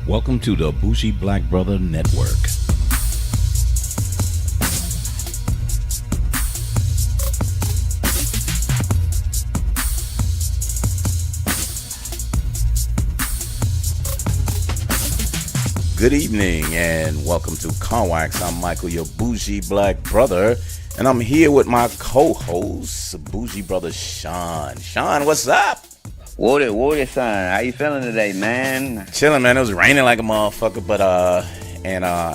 Welcome to the Bougie Black Brother Network. Good evening and welcome to Conwax. I'm Michael, your Bougie Black Brother, and I'm here with my co-host, Bougie Brother Sean. Sean, what's up? Woody, son. How you feeling today, man? Chilling, man. It was raining like a motherfucker, but I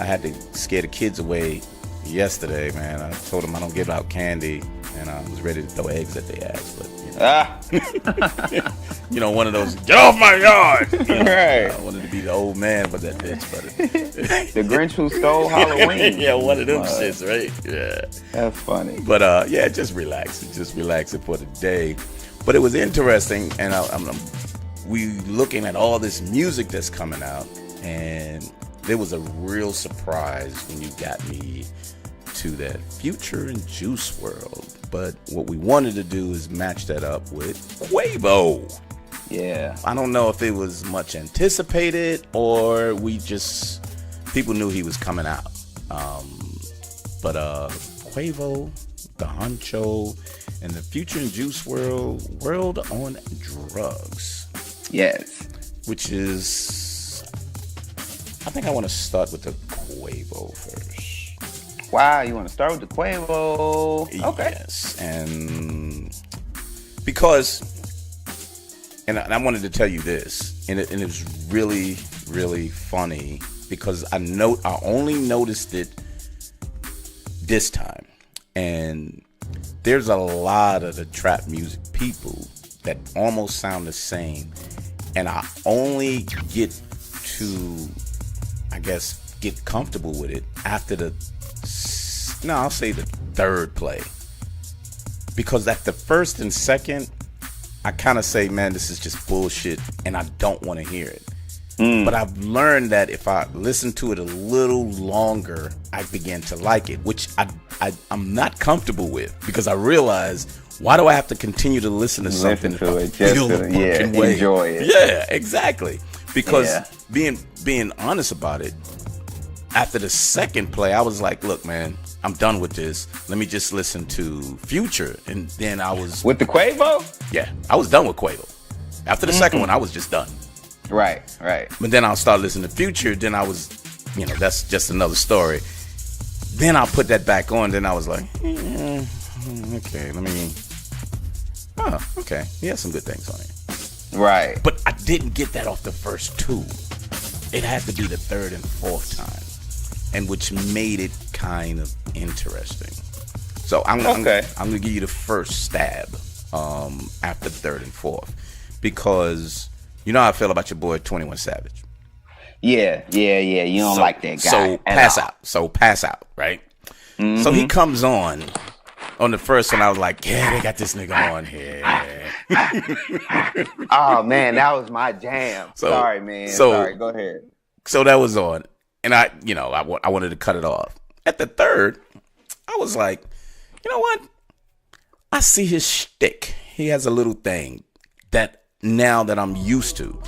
had to scare the kids away yesterday, man. I told them I don't give out candy, and I was ready to throw eggs at their ass, but you know, one of those get off my yard. You know, Right. I wanted to be the old man, but that bitch, but The Grinch who stole Halloween. yeah, one of them shits, right? Yeah, that's funny. but yeah, just relax it for the day. But it was interesting, and we looking at all this music that's coming out, and there was a real surprise when you got me to that Future and Juice WRLD. But what we wanted to do is match that up with Quavo. Yeah. I don't know if it was much anticipated or people knew he was coming out. But Quavo, the Huncho, and the Future and Juice WRLD on Drugs. Yes. Which is, I think I want to start with the Quavo first. Wow, you want to start with the Quavo? Okay. Yes, and because, and I wanted to tell you this, and it was really, really funny because I only noticed it this time, and there's a lot of the trap music people that almost sound the same, and I only get to, I guess, get comfortable with it after I'll say the third play, because at the first and second, I kind of say, man, this is just bullshit, and I don't want to hear it. But I've learned that if I listen to it a little longer, I begin to like it, which I'm not comfortable with, because I realize, why do I have to continue to listen to something if I feel the fucking way? Enjoy it. Yeah, exactly. Because being honest about it, after the second play, I was like, look, man, I'm done with this. Let me just listen to Future. And then I was... With the Quavo? Yeah, I was done with Quavo. After the second one, I was just done. Right. But then I'll start listening to Future. Then I was, that's just another story. Then I'll put that back on. Then I was like, okay, okay. He has some good things on it. Right. But I didn't get that off the first two. It had to be the third and fourth time, and which made it kind of interesting. So I'm going to give you the first stab after the third and fourth, because you know how I feel about your boy 21 Savage. Yeah. You don't like that guy. So pass out, right? Mm-hmm. So he comes on the first one. I was like, yeah, they got this nigga on here. Oh man, that was my jam. Sorry, man. Sorry, go ahead. So that was on, and I wanted to cut it off. At the third, I was like, you know what? I see his shtick. He has a little thing that now that I'm used to.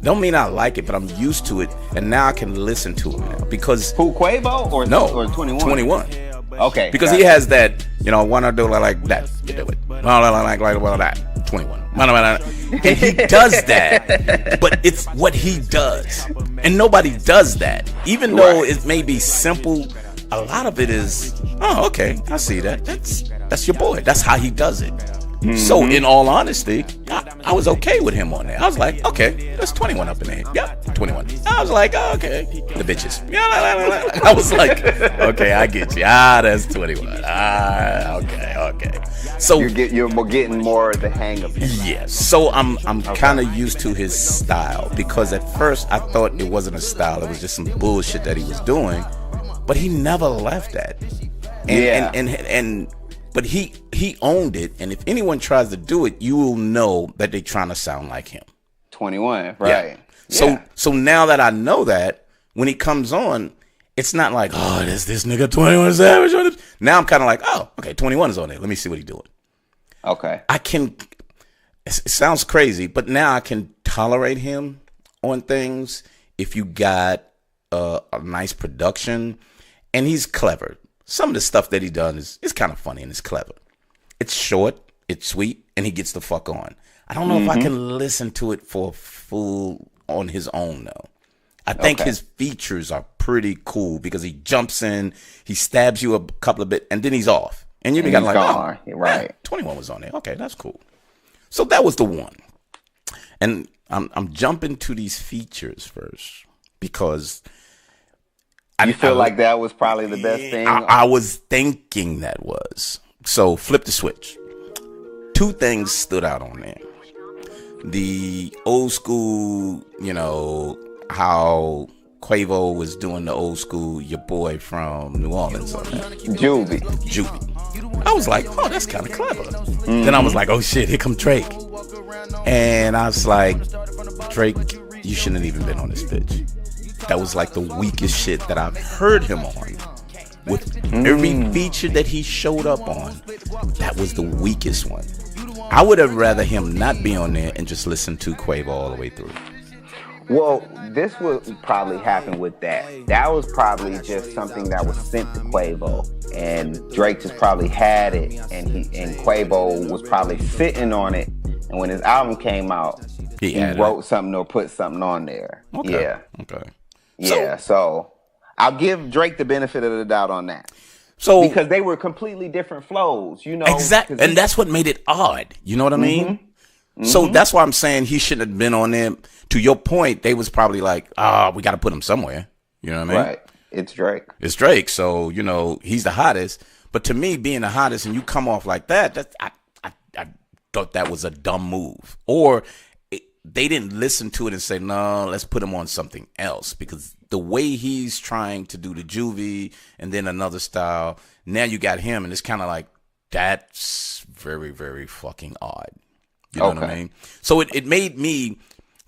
Don't mean I like it, but I'm used to it, and now I can listen to him now, because who, Quavo or 21? 21. Okay. Because he has that, want to do like that, you do it. Like that. 21. And he does that, but it's what he does, and nobody does that. Even though it may be simple, a lot of it is, oh, okay, I see that. That's your boy. That's how he does it. Mm-hmm. So, in all honesty, I was okay with him on there. I was like, okay, that's 21 up in there. Yeah, 21. I was like, oh, okay, the bitches. I was like, okay, I get you. That's 21. Okay. So you're getting more of the hang of it. Yes. So I'm kind of used to his style, because at first I thought it wasn't a style. It was just some bullshit that he was doing, but he never left that. But he owned it, and if anyone tries to do it, you will know that they're trying to sound like him. 21, right? Yeah. So now that I know that, when he comes on, it's not like, oh, there's this nigga 21 Savage on it. Now I'm kind of like, oh, okay, 21 is on there. Let me see what he's doing. Okay. It sounds crazy, but now I can tolerate him on things, if you got a nice production, and he's clever. Some of the stuff that he done is kind of funny and it's clever. It's short, it's sweet, and he gets the fuck on. I don't know if I can listen to it for full on his own though. I think his features are pretty cool because he jumps in, he stabs you a couple of bit, and then he's off. And you be kind of like, oh, right. 21 was on there. Okay, that's cool. So that was the one. And I'm jumping to these features first because I feel like that was probably the best thing. I was thinking that was. So flip the switch. Two things stood out on there. The old school, you know, how Quavo was doing the old school, your boy from New Orleans on that. Juvie. I was like, oh, that's kind of clever. Then I was like, oh shit, here come Drake. And I was like, Drake, you shouldn't have even been on this bitch. That was like the weakest shit that I've heard him on. With every feature that he showed up on, that was the weakest one. I would have rather him not be on there and just listen to Quavo all the way through. Well, this would probably happen with that. That was probably just something that was sent to Quavo, and Drake just probably had it, and Quavo was probably sitting on it. And when his album came out, he wrote something or put something on there. Okay. Yeah. Okay. Yeah. So I'll give Drake the benefit of the doubt on that. So because they were completely different flows, you know. Exactly, and that's what made it odd. You know what I mean? So that's why I'm saying he shouldn't have been on there. To your point, they was probably like, we got to put him somewhere. You know what I mean? Right. It's Drake. It's Drake. So, you know, he's the hottest. But to me, being the hottest and you come off like that, I thought that was a dumb move. Or they didn't listen to it and say, no, let's put him on something else. Because the way he's trying to do the Juvie and then another style, now you got him. And it's kind of like, that's very, very fucking odd. You know what I mean? So it made me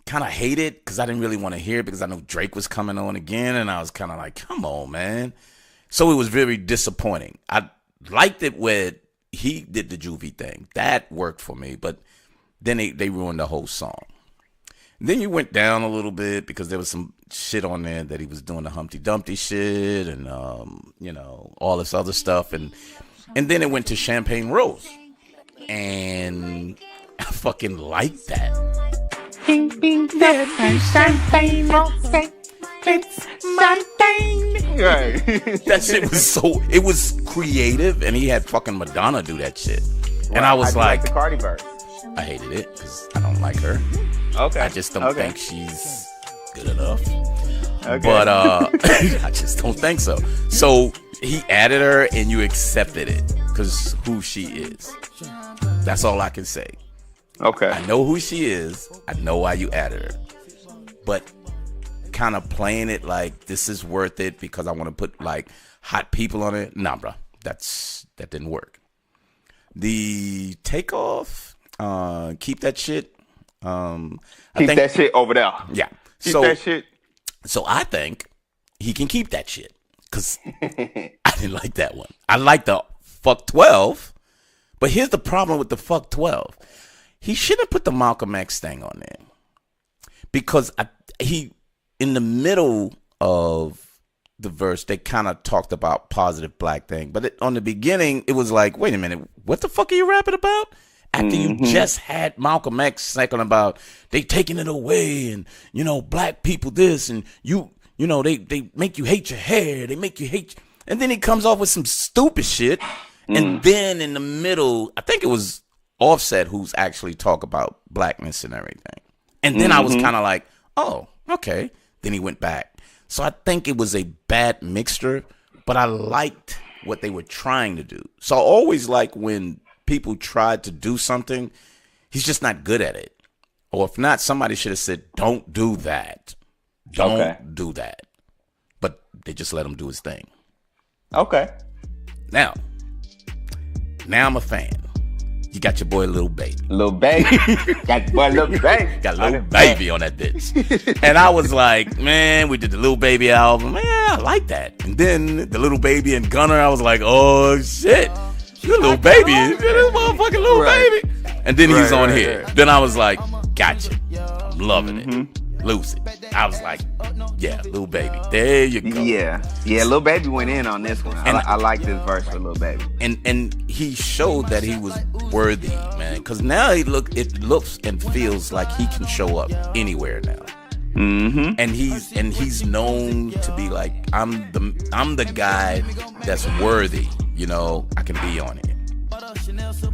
kind of hate it because I didn't really want to hear it because I know Drake was coming on again. And I was kind of like, come on, man. So it was very disappointing. I liked it when he did the Juvie thing. That worked for me. But then they ruined the whole song. Then you went down a little bit because there was some shit on there that he was doing the Humpty Dumpty shit and, you know, all this other stuff. And then it went to Champagne Rose. And I fucking liked that. That shit was it was creative, and he had fucking Madonna do that shit. And I was like the Cardi verse. I hated it because I don't like her. Okay. I just don't think she's good enough. Okay. But I just don't think so. So he added her, and you accepted it because who she is. That's all I can say. Okay. I know who she is. I know why you added her. But kind of playing it like this is worth it because I want to put like hot people on it. Nah, bro. That didn't work. The takeoff, keep that shit. Keep that shit over there. Yeah. Keep that shit. So I think he can keep that shit because I didn't like that one. I like the fuck 12, but here's the problem with the fuck 12. He should have put the Malcolm X thing on there because he in the middle of the verse they kind of talked about positive black thing, but on the beginning it was like, wait a minute, what the fuck are you rapping about? After you just had Malcolm X talking about they taking it away and you know black people this and you know they make you hate your hair, they make you hate, and then he comes off with some stupid shit, and then in the middle I think it was Offset who's actually talk about blackness and everything. And then I was kind of like, oh, okay. Then he went back. So I think it was a bad mixture, but I liked what they were trying to do. So I always like when people tried to do something, he's just not good at it. Or if not, somebody should have said, don't do that. Don't do that. But they just let him do his thing. Okay. Now I'm a fan. You got your boy Lil Baby. Lil Baby. Got your boy Lil Baby. Got Lil Baby on that bitch. And I was like, man, we did the Lil Baby album. Man, I like that. And then the Lil Baby and Gunner, I was like, oh shit. You Lil Baby. This motherfucking Lil Baby. And then he's on here. Then I was like, gotcha. I'm loving it. Lose It. I was like, yeah, Lil Baby. There you go. Yeah, Lil Baby went in on this one. I like this verse for Lil Baby. And he showed that he was worthy, man. Because now it looks and feels like he can show up anywhere now. Mm-hmm. And he's known to be like, I'm the guy that's worthy. You know, I can be on it.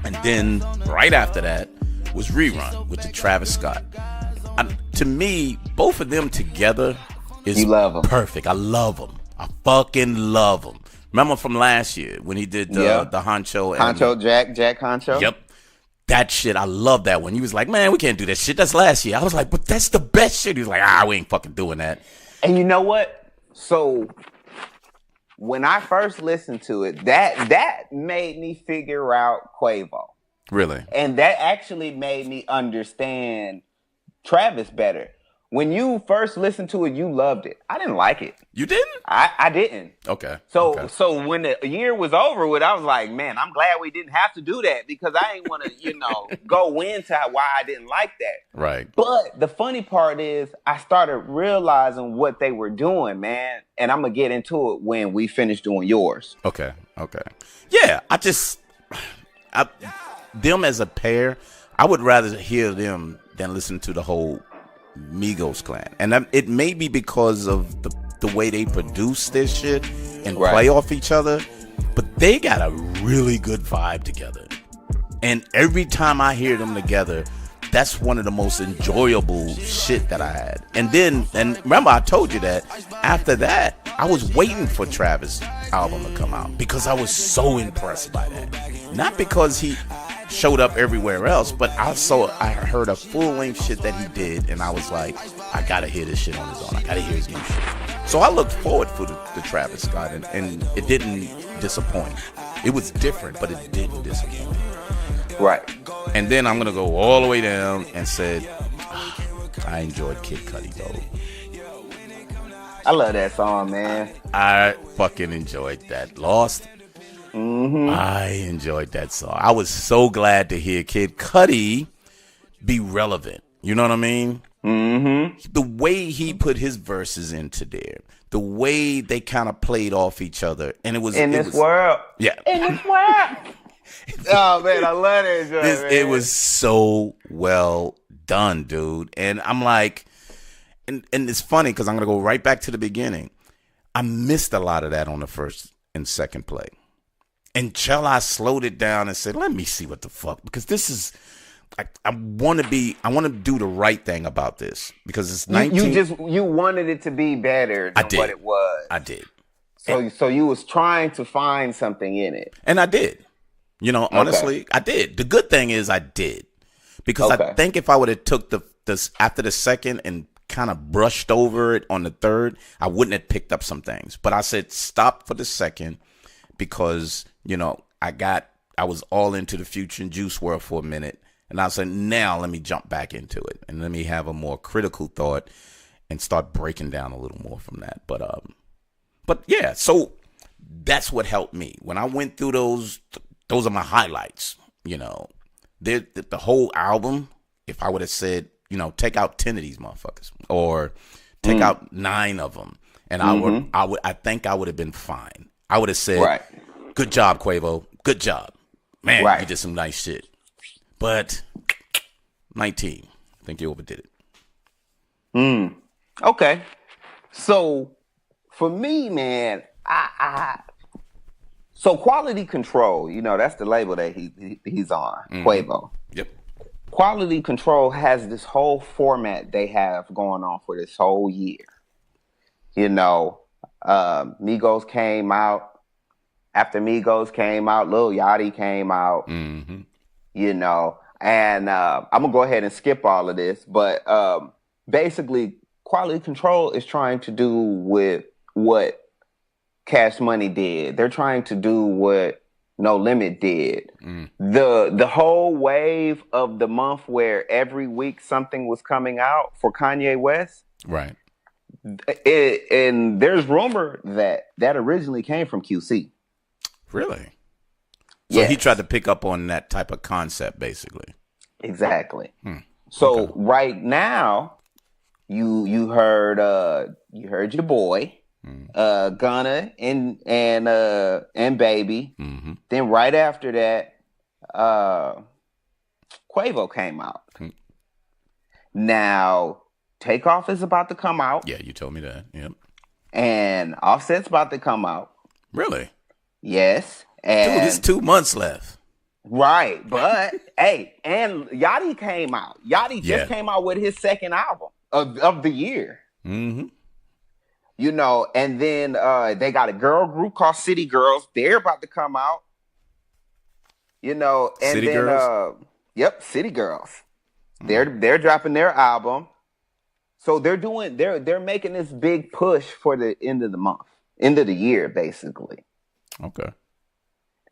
And then right after that was Rerun with the Travis Scott. To me, both of them together is perfect. I love them. I fucking love them. Remember from last year when he did the Huncho and Jack Huncho? Yep. That shit, I love that one. He was like, man, we can't do that shit. That's last year. I was like, but that's the best shit. He was like, we ain't fucking doing that. And you know what? So when I first listened to it, that made me figure out Quavo. Really? And that actually made me understand Travis better. When you first listened to it, you loved it. I didn't like it. You didn't? I didn't. Okay. So when the year was over with, I was like, man, I'm glad we didn't have to do that because I ain't want to, go into why I didn't like that. Right. But the funny part is I started realizing what they were doing, man. And I'm going to get into it when we finish doing yours. Okay. Yeah, them as a pair, I would rather hear them than listen to the whole Migos clan. And it may be because of the way they produce this shit and play off each other, but they got a really good vibe together. And every time I hear them together, that's one of the most enjoyable shit that I had. And remember I told you that after that, I was waiting for Travis' album to come out because I was so impressed by that. Not because he showed up everywhere else, but I heard a full-length shit that he did, and I was like, I gotta hear this shit on his own. I gotta hear his new shit. So I looked forward for the Travis Scott, and it didn't disappoint. It was different, but it didn't disappoint. Right. And then I'm gonna go all the way down and said, I enjoyed Kid Cudi though. I love that song, man. I fucking enjoyed that. Lost. Mm-hmm. I enjoyed that song. I was so glad to hear Kid Cudi be relevant. You know what I mean? Mm-hmm. The way he put his verses into there, the way they kind of played off each other, and it was in this world. Yeah. In this world. Oh man, I love that joint, man. It was so well done, dude. And I'm like, and it's funny because I'm gonna go right back to the beginning. I missed a lot of that on the first and second play. Until I slowed it down and said, let me see what the fuck, because this is, I want to do the right thing about this because it's 19. You wanted it to be better than what it was. I did. So you was trying to find something in it. And I did. Honestly, I did. The good thing is I did. Because I think if I would have took this after the second and kind of brushed over it on the third, I wouldn't have picked up some things. But I said stop for the second because, I was all into the Future and Juice WRLD for a minute. And I said, now let me jump back into it. And let me have a more critical thought and start breaking down a little more from that. But yeah, so that's what helped me. When I went through those are my highlights, The whole album, if I would have said, take out 10 of these motherfuckers or take out 9 of them, and I think I would have been fine. I would have said, good job, Quavo. Good job. Man, you did some nice shit. But 19, I think you overdid it. Okay. So for me, man, so Quality Control, that's the label that he's on, Quavo. Yep. Quality Control has this whole format they have going on for this whole year. Migos came out. After Migos came out, Lil Yachty came out. Mm-hmm. And I'm going to go ahead and skip all of this. But basically, Quality Control is trying to do with what Cash Money did. They're trying to do what No Limit did. The whole wave of the month where every week something was coming out for Kanye West. Right. And there's rumor that originally came from QC. Really? So he tried to pick up on that type of concept, basically. Exactly. So right now, You heard your boy, Gunna and Baby. Mm-hmm. Then right after that, Quavo came out. Mm-hmm. Now, Takeoff is about to come out. Yeah, you told me that. Yep. And Offset's about to come out. Really? Yes. And dude, it's 2 months left. Right, but hey, and Yachty came out. Yachty just came out with his second album of the year. Mm-hmm. You know, and then they got a girl group called City Girls. They're about to come out. You know, and City then Girls? Yep, City Girls. They're dropping their album. So they're making this big push for the end of the month, end of the year, basically. Okay.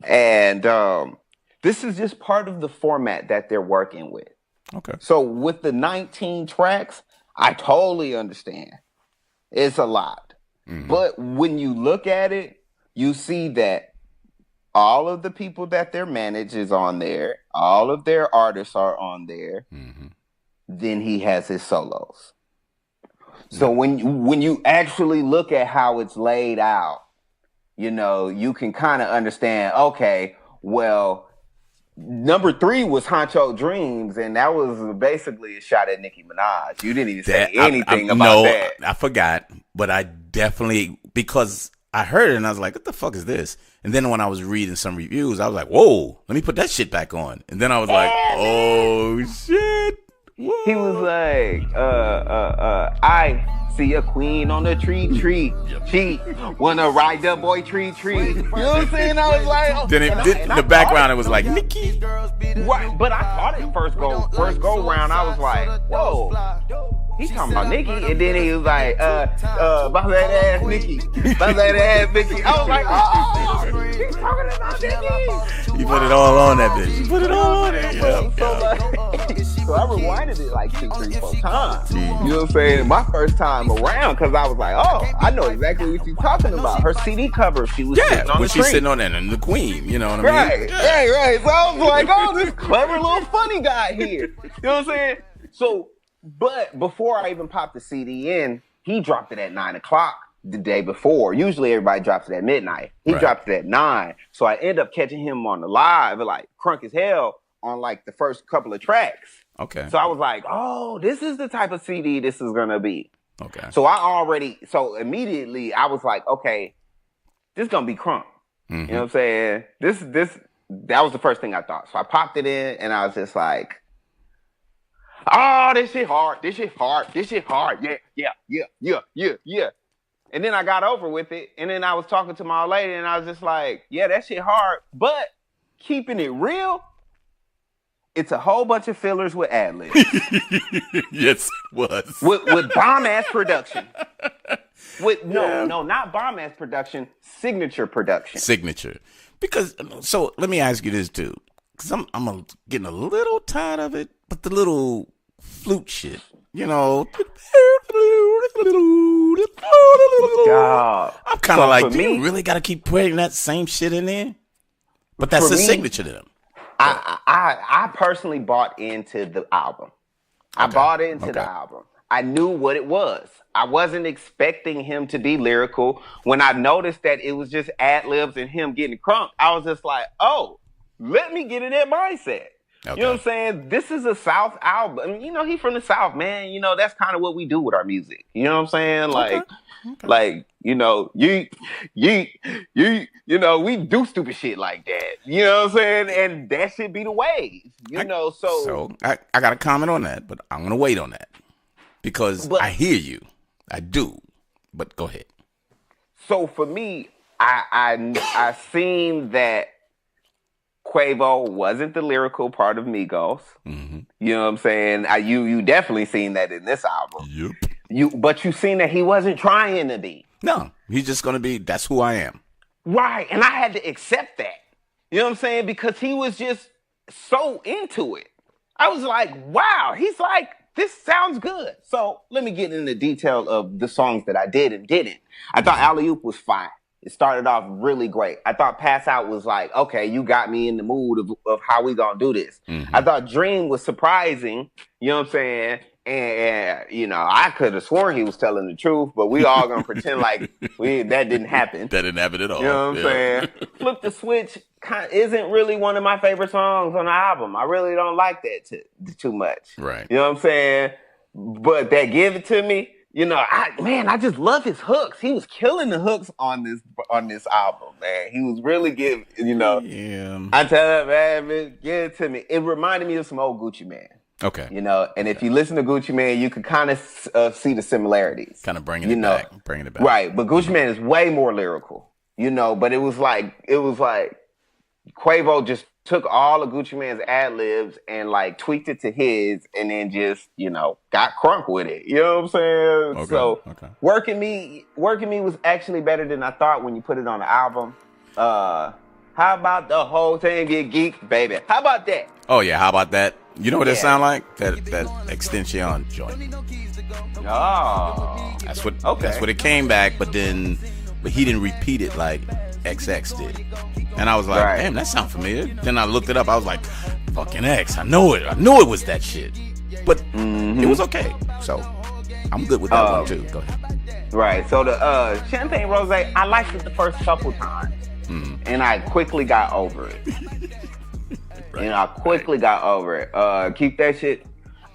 And this is just part of the format that they're working with. Okay. So with the 19 tracks, I totally understand. It's a lot. Mm-hmm. But when you look at it, you see that all of the people that they're managed is on there. All of their artists are on there. Mm-hmm. Then he has his solos. So when you actually look at how it's laid out, you know, you can kind of understand, okay, well, number 3 was Huncho Dreams, and that was basically a shot at Nicki Minaj. You didn't even say anything about that. I forgot, but I definitely, because I heard it and I was like, what the fuck is this? And then when I was reading some reviews, I was like, whoa, let me put that shit back on. And then I was like, oh shit. Whoa. He was like, I see a queen on a tree. She wanna ride the boy tree. You know what I'm saying? I was like, oh. Then in the background, it was like, Nicki. Right, but I thought it first go round, I was like, whoa. He talking about Nicki, and then he was like, about that ass Nicki. About that ass Nicki. I was like, oh, he's talking about Nicki. You put it all on that bitch. You put it all on it. So I rewinded it like 2, 3, 4 times. You know what I'm saying? My first time around, because I was like, oh, I know exactly what she's talking about. Her CD cover, she was sitting on the tree. She's sitting on that, and the queen, you know what I mean? Right. So I was like, oh, this clever little funny guy here. You know what I'm saying? So, but before I even popped the CD in, he dropped it at 9 o'clock the day before. Usually everybody drops it at midnight. He dropped it at 9. So I end up catching him on the live, like crunk as hell on like the first couple of tracks. Okay. So I was like, oh, this is the type of CD this is going to be. Okay. So immediately I was like, okay, this is going to be crunk. Mm-hmm. You know what I'm saying? That was the first thing I thought. So I popped it in and I was just like, oh, this shit hard. Yeah. And then I got over with it. And then I was talking to my old lady and I was just like, yeah, that shit hard. But keeping it real, it's a whole bunch of fillers with ad-libs. Yes, it was. With bomb-ass production. No, not bomb-ass production. Signature production. Signature. Because, so let me ask you this, too. Because I'm getting a little tired of it, but the little flute shit, you know. I'm kind of like, do you really got to keep putting that same shit in there? But that's the signature to them. I personally bought into the album. I bought into the album. I knew what it was. I wasn't expecting him to be lyrical. When I noticed that it was just ad-libs and him getting crunk, I was just like, oh, let me get in that mindset. Okay. You know what I'm saying? This is a South album. I mean, you know, he from the South, man. You know, that's kind of what we do with our music. You know what I'm saying? Like, like, you know, you know, we do stupid shit like that. You know what I'm saying? And that should be the way. You know, so I got a comment on that, but I'm gonna wait on that because I hear you. I do, but go ahead. So for me, I seen that Quavo wasn't the lyrical part of Migos. Mm-hmm. You know what I'm saying? You definitely seen that in this album. Yep. But you seen that he wasn't trying to be. No, he's just gonna be. That's who I am. Right, and I had to accept that. You know what I'm saying? Because he was just so into it. I was like, wow. He's like, this sounds good. So let me get into detail of the songs that I did and didn't. I thought Alley Oop was fine. It started off really great. I thought Pass Out was like, okay, you got me in the mood of how we gonna do this. Mm-hmm. I thought Dream was surprising, you know what I'm saying? And you know, I could have sworn he was telling the truth, but we all gonna pretend like that didn't happen. That didn't happen at all. You know what I'm saying? Flip the Switch isn't really one of my favorite songs on the album. I really don't like that too much. Right. You know what I'm saying? But that Give It To Me, you know, I just love his hooks. He was killing the hooks on this album, man. He was really giving, you know. Yeah. I tell that man, give it to me. It reminded me of some old Gucci Mane. Okay. You know, and if you listen to Gucci Mane, you could kind of see the similarities. Kind of bringing it back. Right, but Gucci Mane is way more lyrical, you know, but it was like Quavo just took all of Gucci Mane's ad-libs and like tweaked it to his and then just, you know, got crunk with it. You know what I'm saying? Okay. So Working Me was actually better than I thought when you put it on the album. How about the whole thing get geek, baby? How about that? Oh yeah, how about that? You know what that sound like? That extension joint. Oh, that's what it came back, but he didn't repeat it like XX did, and I was like, damn, that sound familiar. Then I looked it up. I was like, fucking X. I know it. I knew it was that shit, but it was okay. So I'm good with that one too. Go ahead. Right. So the Champagne Rosé, I liked it the first couple times, and I quickly got over it. Got over it. Keep that shit.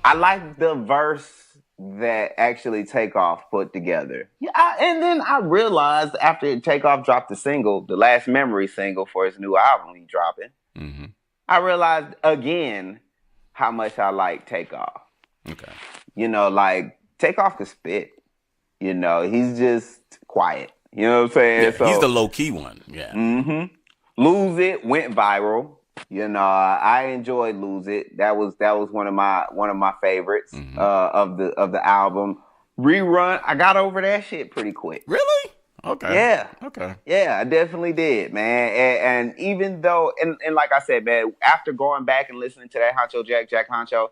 I like the verse that actually Takeoff put together. Yeah, and then I realized after Takeoff dropped the Last Memory single for his new album he's dropping, I realized again how much I like Takeoff. Okay. You know, like Takeoff could spit. You know, he's just quiet. You know what I'm saying? Yeah, he's the low key one. Yeah. Lose It went viral. You know, I enjoyed Lose It. That was one of my favorites of the album. Rerun, I got over that shit pretty quick. Really? Okay. Yeah. Okay. Yeah, I definitely did, man. And even though, and like I said, man, after going back and listening to that Jack Huncho,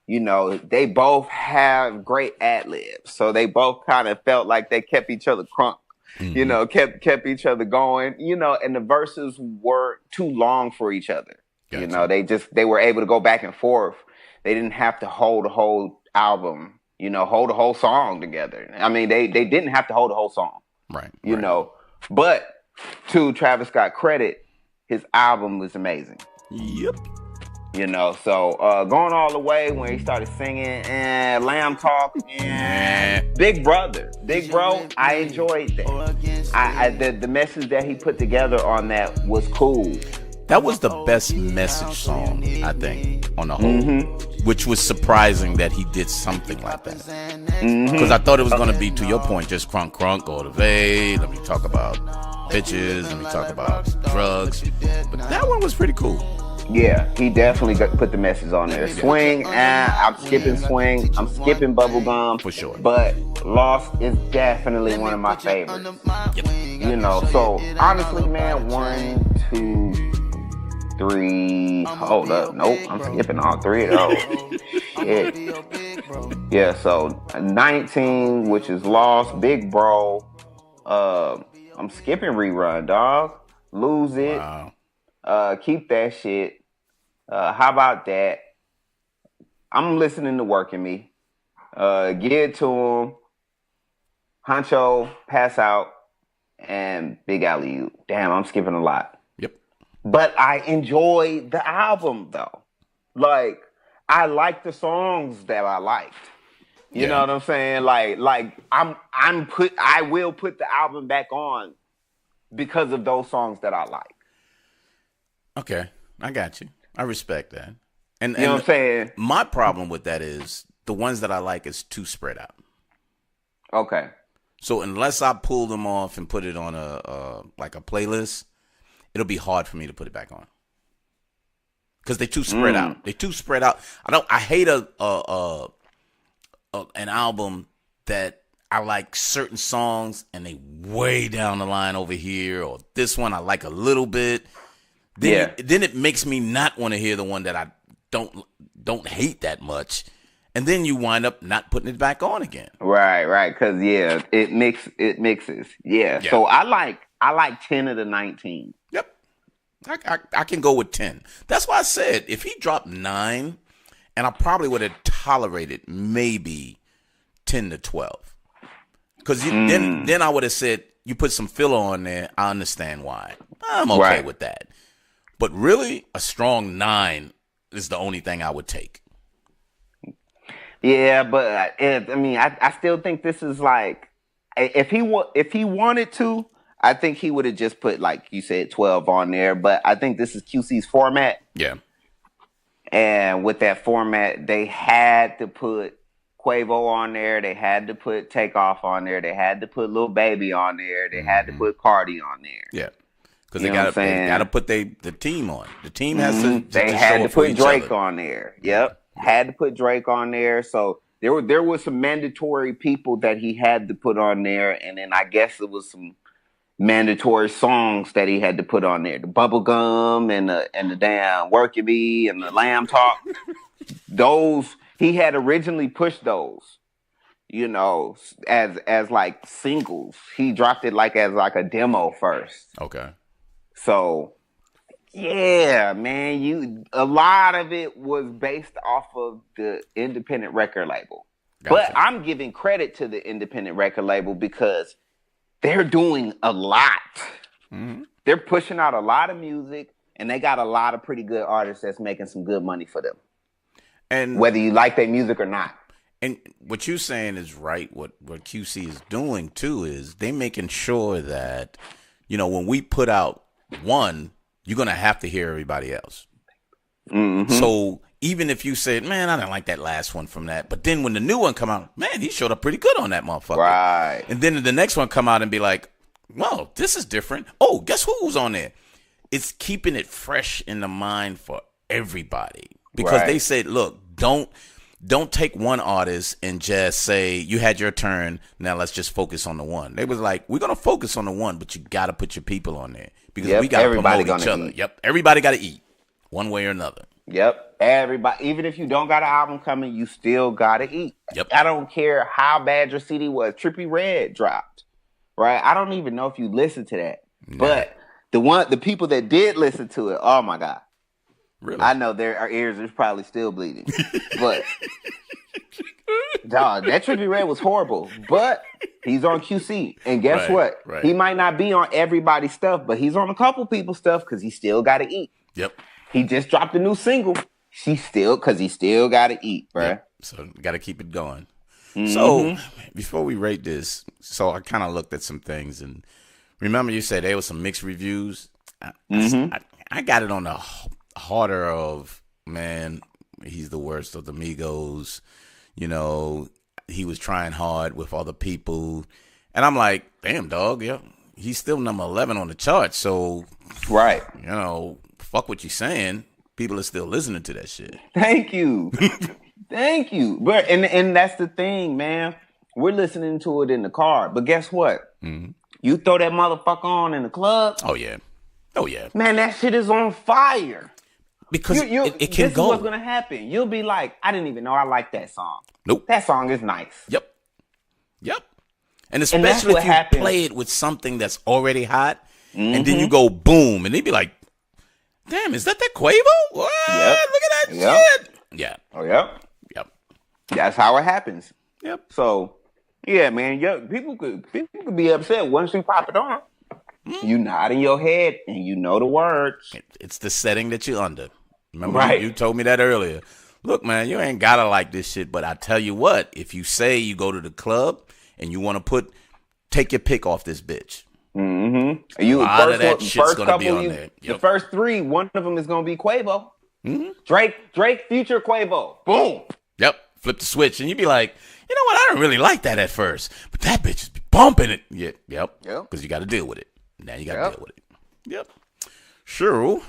you know, they both have great ad-libs. So they both kind of felt like they kept each other crunk. You know, kept each other going, you know, and the verses weren't too long for each other. Gotcha. You know, they were able to go back and forth. They didn't have to hold the whole album, you know, hold the whole song together. I mean, they didn't have to hold the whole song. Right. You know, but to Travis Scott credit, his album was amazing. Yep. You know, so going all the way when he started singing and Lamb Talk and Big Bro, I enjoyed that. The message that he put together on that was cool. That was the best message song, I think, on the whole. Which was surprising that he did something like that. Because I thought it was going to be, to your point, just crunk, all the way. Let me talk about bitches. Let me talk about drugs. But that one was pretty cool. Yeah, he definitely put the message on there. Swing, I'm skipping Swing. I'm skipping Bubblegum. For sure. But Lost is definitely one of my favorites. Yep. You know, so honestly, man, 1, 2, 3. Hold up. Nope, I'm skipping all 3 of those. Shit. Yeah, so 19, which is Lost, Big Bro. I'm skipping Rerun, dog. Lose It. Wow. Keep that shit. How about that? I'm listening to Working Me. Get It To Him. Huncho, Pass Out, and Big Alley Oop. Damn, I'm skipping a lot. Yep. But I enjoyed the album though. Like, I like the songs that I liked. You know what I'm saying? Like I will put the album back on because of those songs that I like. Okay, I got you. I respect that. And you know what I'm saying? My problem with that is the ones that I like is too spread out. Okay. So unless I pull them off and put it on a playlist, it'll be hard for me to put it back on. Because they're too spread out. They're too spread out. I hate an album that I like certain songs and they way down the line over here, or this one I like a little bit. Then it makes me not want to hear the one that I don't hate that much, and then you wind up not putting it back on again. Right, because it mixes. Yeah. So I like 10 of the 19. Yep, I can go with 10. That's why I said if he dropped 9, and I probably would have tolerated maybe 10 to 12. Because then I would have said, you put some filler on there, I understand why. I'm okay with that. But really, a strong 9 is the only thing I would take. Yeah, but I still think this is like, if he wanted to, I think he would have just put, like you said, 12 on there. But I think this is QC's format. Yeah. And with that format, they had to put Quavo on there. They had to put Takeoff on there. They had to put Lil Baby on there. They had to put Cardi on there. Yeah. Because they got to put the team on. The team has to. They had to put Drake on there. Yep. Had to put Drake on there. So there were some mandatory people that he had to put on there. And then I guess it was some mandatory songs that he had to put on there. The Bubblegum and the damn Work It Be and the Lamb Talk. Those, he had originally pushed those, as like singles. He dropped it as a demo first. Okay. So yeah, man, a lot of it was based off of the independent record label. Gotcha. But I'm giving credit to the independent record label because they're doing a lot. Mm-hmm. They're pushing out a lot of music, and they got a lot of pretty good artists that's making some good money for them. And whether you like their music or not. And what you're saying is right. What QC is doing, too, is they making sure that, when we put out one, you're going to have to hear everybody else. Mm-hmm. So even if you said, man, I didn't like that last one from that. But then when the new one come out, man, he showed up pretty good on that motherfucker. Right. And then the next one come out and be like, well, this is different. Oh, guess who's on there? It's keeping it fresh in the mind for everybody. Because they said, look, don't take one artist and just say, you had your turn, now let's just focus on the one. They was like, we're going to focus on the one, but you got to put your people on there. Because we got to promote each other. Yep, everybody got to eat one way or another. Yep, everybody. Even if you don't got an album coming, you still got to eat. Yep. I don't care how bad your CD was. Trippie Redd dropped, right? I don't even know if you listened to that. Nah. But the people that did listen to it, oh my God. Really? I know our ears are probably still bleeding. But, dog, that Trippie Redd was horrible. But he's on QC. And guess what? Right. He might not be on everybody's stuff, but he's on a couple people's stuff because he still got to eat. Yep. He just dropped a new single. Because he still got to eat, bro. Yep. So, got to keep it going. Mm-hmm. So, before we rate this, I kind of looked at some things. And remember you said there was some mixed reviews? I got it on the harder of, man, he's the worst of the Migos. He was trying hard with other people. And I'm like, damn, dog, yeah, he's still number 11 on the chart. So, right. Fuck what you're saying. People are still listening to that shit. Thank you. Thank you. But and that's the thing, man. We're listening to it in the car. But guess what? Mm-hmm. You throw that motherfucker on in the club. Oh, yeah. Man, that shit is on fire. Because it can go. This is what's going to happen. You'll be like, I didn't even know I liked that song. Nope. That song is nice. Yep. And especially if you play it with something that's already hot, and then you go boom, and they'd be like, damn, is that Quavo? What? Yep. Look at that shit. Yeah. Oh, yep. That's how it happens. Yep. So, yeah, man, people could be upset once you pop it on. You nod in your head and you know the words. It's the setting that you're under. Remember, you told me that earlier. Look, man, you ain't gotta like this shit, but I tell you what, if you say you go to the club and you want to take your pick off this bitch. Mm-hmm. A lot of that shit's gonna be on there. Yep. The first 3, one of them is gonna be Quavo. Mm-hmm. Drake, Future, Quavo. Boom. Yep. Flip the switch, and you'd be like, you know what? I don't really like that at first, but that bitch is bumping it. Yep. Because you got to deal with it. Now you got to deal with it. Yep. Sure.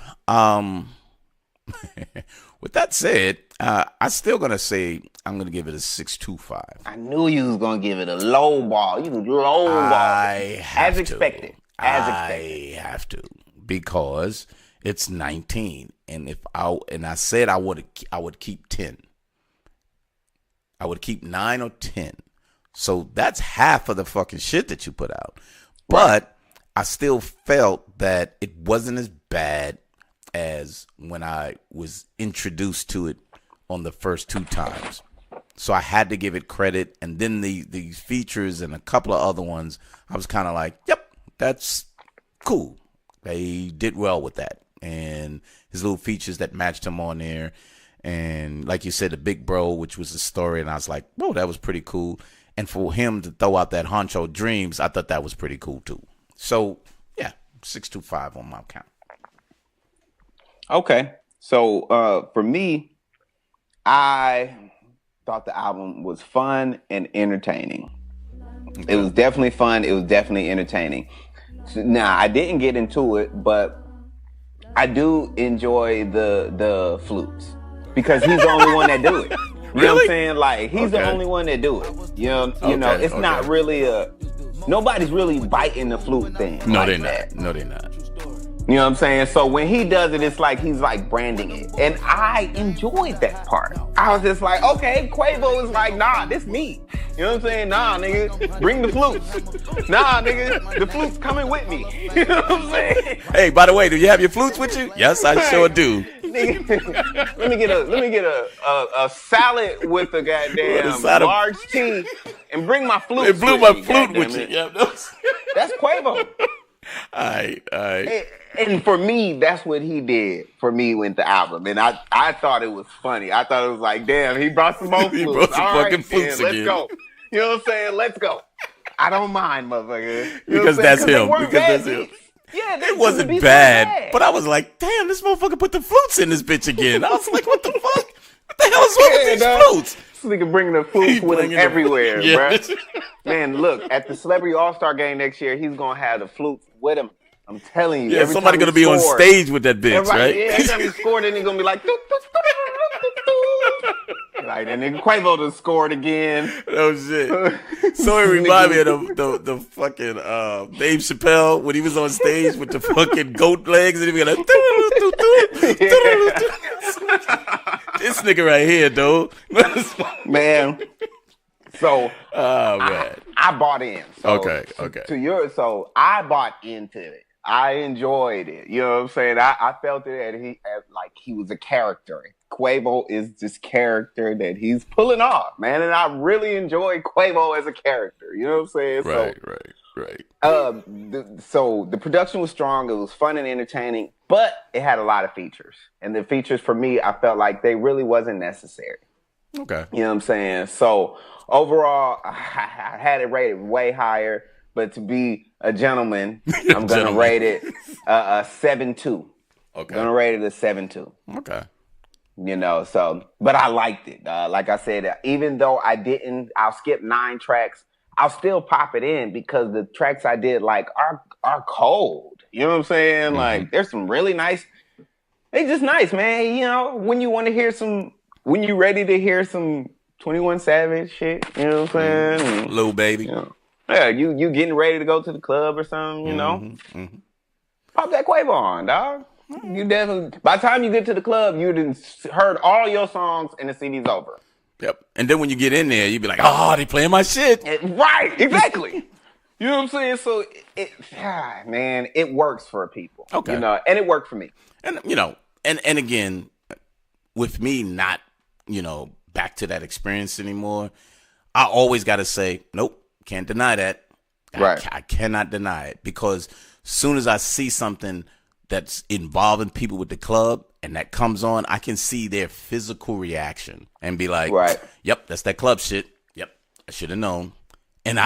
With that said, I'm still gonna say I'm gonna give it a 6.25. I knew you was gonna give it a low ball. You low ball. I have as expected. To. I have to because it's 19, and I said I would keep 10. I would keep 9 or 10. So that's half of the fucking shit that you put out. But I still felt that it wasn't as bad as when I was introduced to it on the first 2 times. So I had to give it credit. And then these features and a couple of other ones, I was kind of like, yep, that's cool. They did well with that. And his little features that matched him on there. And like you said, the Big Bro, which was the story. And I was like, whoa, that was pretty cool. And for him to throw out that Huncho Dreams, I thought that was pretty cool too. So, yeah, 625 on my count. Okay. So for me, I thought the album was fun and entertaining. Okay. It was definitely fun. It was definitely entertaining. So, now, I didn't get into it, but I do enjoy the flutes because he's the only one that do it. You know what I'm saying? Like, he's the only one that do it. You know, it's not really nobody's really biting the flute thing. No, like they're that. not. No, they're not. You know what I'm saying? So when he does it, it's like he's like branding it. And I enjoyed that part. I was just like, okay, Quavo is like, nah, this me. You know what I'm saying? Nah, nigga, bring the flutes. Nah, nigga, the flutes coming with me. You know what I'm saying? Hey, by the way, do you have your flutes with you? Yes, I sure do. Nigga, let me get a salad with a goddamn large tea and bring my flute. It blew my flute with you. Yeah, that's Quavo. All right. And for me, that's what he did for me with the album. And I thought it was funny. I thought it was like, damn, he brought some more flutes. He brought some fucking flutes again. Let's go. You know what I'm saying? Let's go. I don't mind, motherfucker. Because that's him. Because that's him. Yeah, it wasn't bad, but I was like, damn, this motherfucker put the flutes in this bitch again. I was like, what the fuck? What the hell is wrong with these flutes? This nigga bringing the flutes with him everywhere, bro. Man, look, at the Celebrity All-Star game next year, he's going to have the flutes with him. I'm telling you. Yeah, somebody going to be on stage with that bitch, right? Yeah, every time he scored, then he's going to be like, like, that nigga Quavo done scored again. Oh, shit. So it reminded me of the fucking Dave Chappelle when he was on stage with the fucking goat legs and he was like, this nigga right here, dude. Man. So, man. I bought in. So, okay. So I bought into it. I enjoyed it. You know what I'm saying? I felt it like he was a character. Quavo is this character that he's pulling off, man. And I really enjoy Quavo as a character. You know what I'm saying? Right. So the production was strong. It was fun and entertaining, but it had a lot of features. And the features for me, I felt like they really wasn't necessary. Okay. You know what I'm saying? So overall, I had it rated way higher. But to be a gentleman, I'm going to rate it a 7.2. Okay. I'm going to rate it a 7.2. Okay. You know, so, but I liked it. Like I said, even though I'll skip 9 tracks, I'll still pop it in because the tracks I did like are cold. You know what I'm saying? Mm-hmm. Like, there's some really nice, they just nice, man. You know, when you ready to hear some 21 Savage shit, you know what I'm saying? Little baby. You know, yeah, you getting ready to go to the club or something, you know? Mm-hmm. Pop that Quavo on, dog. You definitely, by the time you get to the club, you done heard all your songs and the CD's over. Yep. And then when you get in there, you be like, oh, they playing my shit. Right, exactly. You know what I'm saying? So, man, it works for people. Okay. You know, and it worked for me. And, you know, and again, with me not, you know, back to that experience anymore, I always got to say, nope, can't deny that. Right. I cannot deny it because soon as I see something that's involving people with the club and that comes on, I can see their physical reaction and be like, right. Yep, that's that club shit. Yep, I should have known. And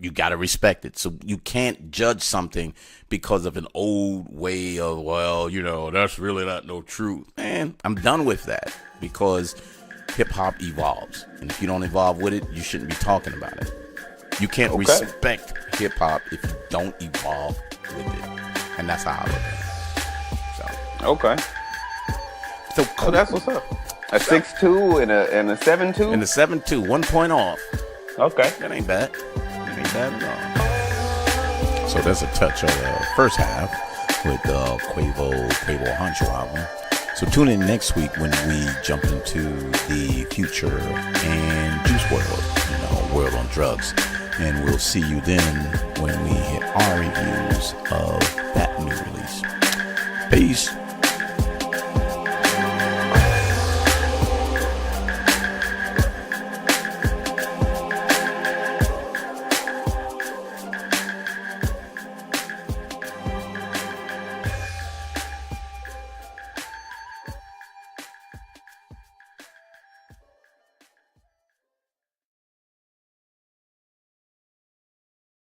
you got to respect it. So you can't judge something because of an old way of, well, you know, that's really not no truth. Man, I'm done with that because hip-hop evolves. And if you don't evolve with it, you shouldn't be talking about it. You can't respect hip-hop if you don't evolve with it. And that's how I look at it. So. Okay. So that's what's up. A 6.2 and a 7.2? And a 7.2, 1 point off. Okay. That ain't bad. That ain't bad at all. So that's a touch of the first half with Quavo Huncho album. So tune in next week when we jump into the Future and Juice WRLD, you know, World on Drugs. And we'll see you then when we hit our reviews of that new release. Peace.